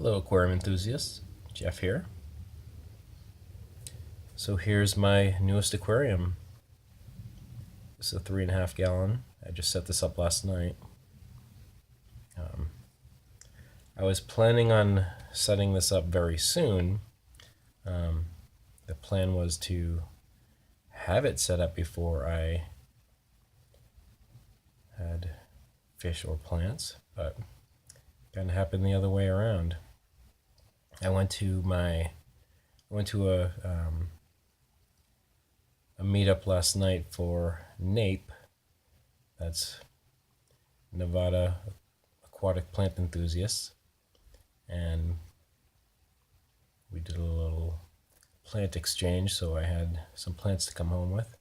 Hello aquarium enthusiasts, Jeff here. So here's my newest aquarium. This is a 3.5 gallon. I just set this up last night. I was planning on setting this up very soon. The plan was to have it set up before I had fish or plants, but it kind of happened the other way around. I went to a meetup last night for NAPE. That's Nevada Aquatic Plant Enthusiasts, and we did a little plant exchange. So I had some plants to come home with,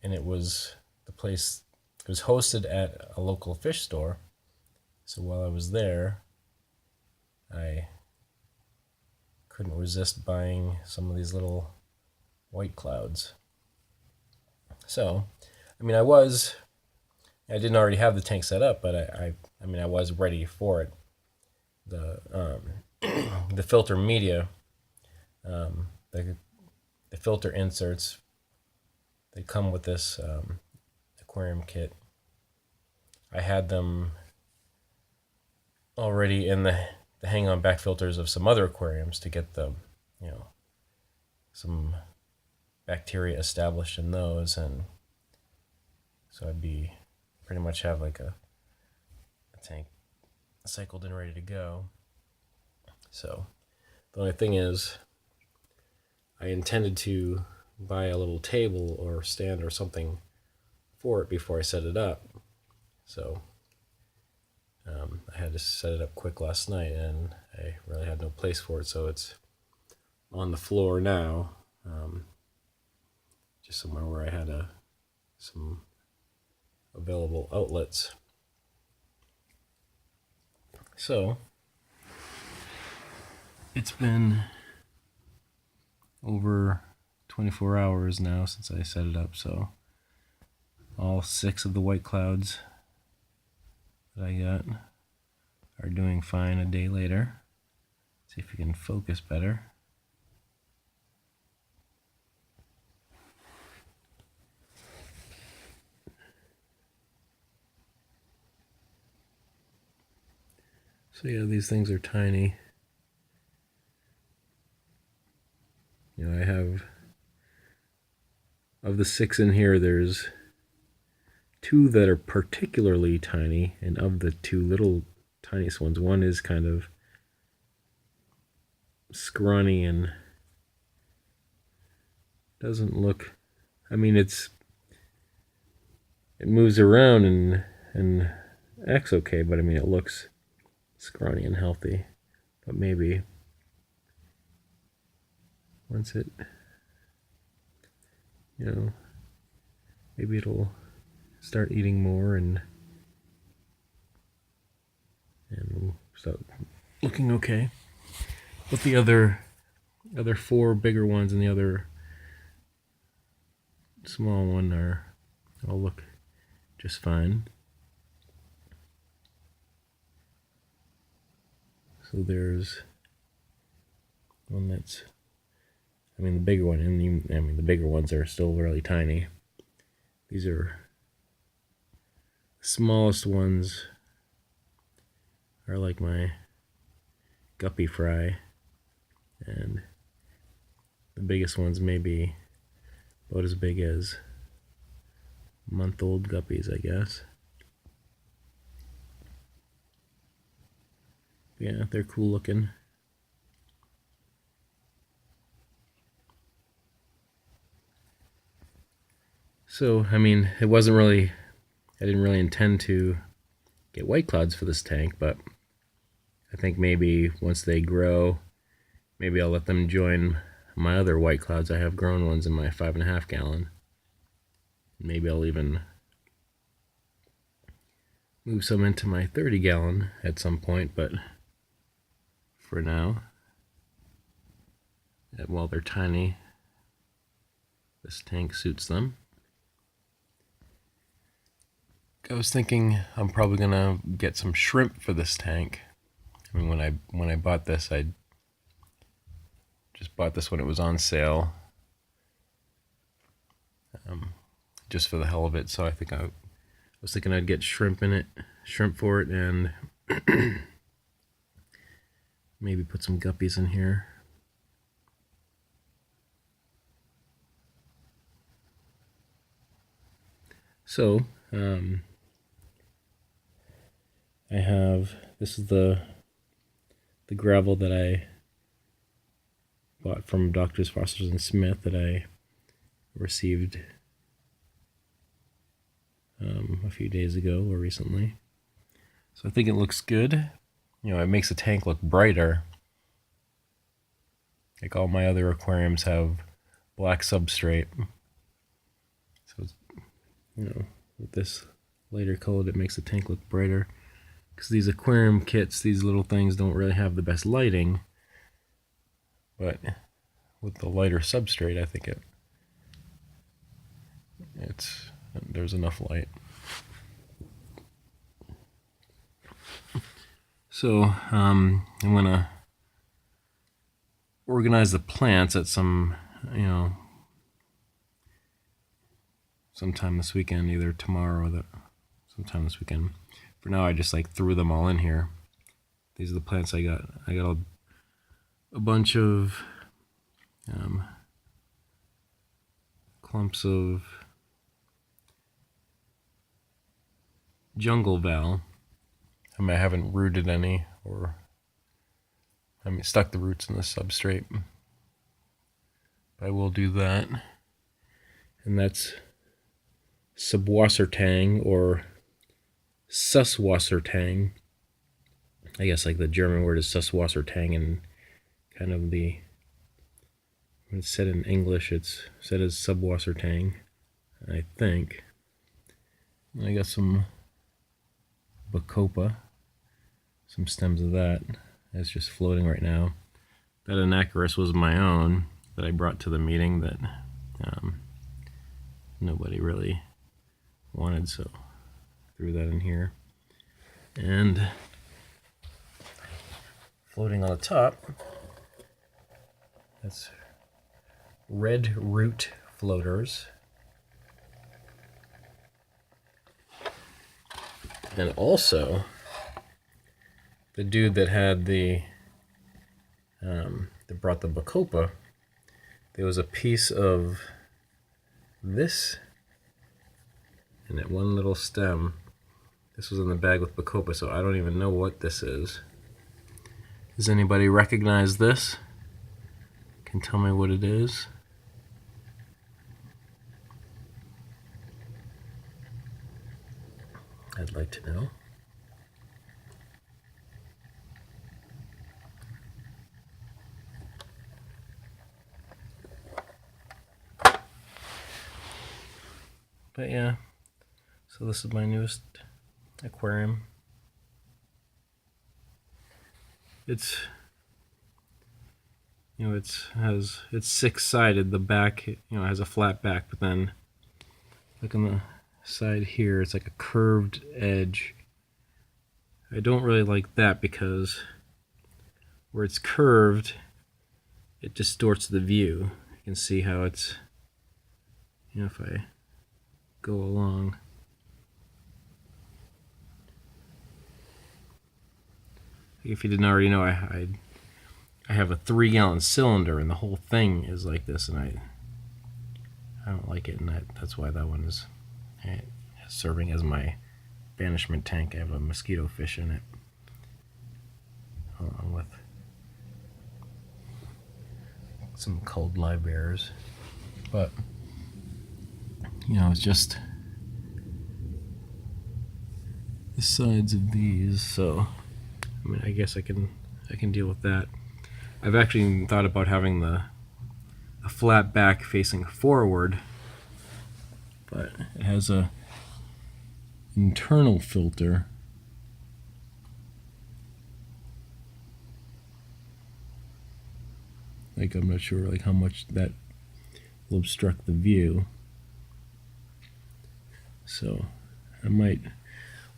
and it was hosted at a local fish store. So while I was there, I couldn't resist buying some of these little white clouds. So, I didn't already have the tank set up, but I was ready for it. The filter media, the filter inserts, they come with this aquarium kit. I had them already in the hang-on back filters of some other aquariums to get the, some bacteria established in those, and so I'd be pretty much have like a tank cycled and ready to go. So the only thing is, I intended to buy a little table or stand or something for it before I set it up. So I had to set it up quick last night, and I really had no place for it, so it's on the floor now, just somewhere where I had some available outlets. So it's been over 24 hours now since I set it up, so all 6 of the white clouds that I got are doing fine a day later. See if we can focus better. So yeah, these things are tiny. I have, of the 6 in here, there's 2 that are particularly tiny, and of the 2 little tiniest ones, one is kind of scrawny and doesn't look, it moves around and acts okay, but it looks scrawny and healthy. But maybe once it, maybe it'll start eating more and start looking okay. But the other 4 bigger ones and the other small one all look just fine. So there's one that's, the bigger one, and the bigger ones are still really tiny. These are the smallest ones are like my guppy fry, and the biggest ones may be about as big as month-old guppies, I guess. Yeah, they're cool looking. So, it wasn't really, I didn't really intend to get white clouds for this tank, but I think maybe once they grow, maybe I'll let them join my other white clouds. I have grown ones in my 5.5 gallon. Maybe I'll even move some into my 30 gallon at some point, but for now, while they're tiny, this tank suits them. I was thinking I'm probably gonna get some shrimp for this tank. I mean, when I bought this, I just bought this when it was on sale, just for the hell of it. So I was thinking I'd get shrimp for it, and maybe put some guppies in here. So I have, this is the gravel that I bought from Doctors Foster's and Smith that I received a few days ago or recently. So I think it looks good. You know, it makes the tank look brighter. Like all my other aquariums have black substrate. So it's, you know, with this lighter colored, it makes the tank look brighter. Because these aquarium kits, these little things don't really have the best lighting. But with the lighter substrate, I think there's enough light. So I'm gonna organize the plants at sometime this weekend, either tomorrow or sometime this weekend. For now, I just threw them all in here. These are the plants I got. I got a bunch of clumps of jungle val. I mean, I haven't rooted any, or stuck the roots in the substrate. But I will do that. And that's Subwassertang or Susswassertang. I guess the German word is Susswassertang, and kind of when it's said in English, it's said as Subwassertang, I think. And I got some Bacopa, some stems of that. It's just floating right now. That Anacharis was my own that I brought to the meeting that nobody really wanted, so I threw that in here. And floating on the top, that's red root floaters. And also, the dude that had that brought the Bacopa, there was a piece of this and that one little stem. This was in the bag with Bacopa, so I don't even know what this is. Does anybody recognize this? Can tell me what it is? I'd like to know. But yeah, so this is my newest aquarium. It's, it's six-sided. The back, has a flat back, but then look on the side here, it's like a curved edge. I don't really like that because where it's curved, it distorts the view. You can see how it's, if I go along. If you didn't already know, I have a 3-gallon cylinder, and the whole thing is like this, and I don't like it, and that's why that one is serving as my banishment tank. I have a mosquito fish in it, along with some cold live bears. But it's just the sides of these, so I guess I can deal with that. I've actually thought about having a flat back facing forward, but it has a internal filter. I'm not sure how much that will obstruct the view. So I might,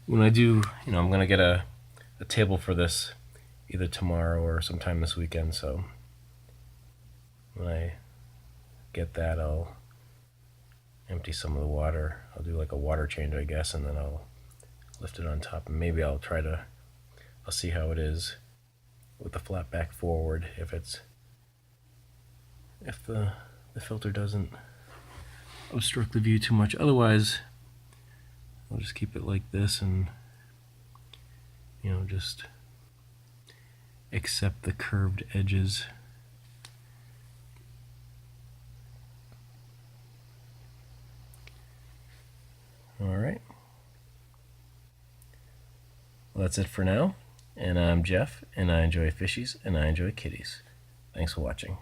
when I do, I'm gonna get a table for this either tomorrow or sometime this weekend. So when I get that, I'll empty some of the water. I'll do like a water change, I guess, and then I'll lift it on top. And maybe I'll see how it is with the flat back forward, if the filter doesn't obstruct the view too much. Otherwise, I'll just keep it like this and, just accept the curved edges. All right. Well, that's it for now. And I'm Jeff, and I enjoy fishies, and I enjoy kitties. Thanks for watching.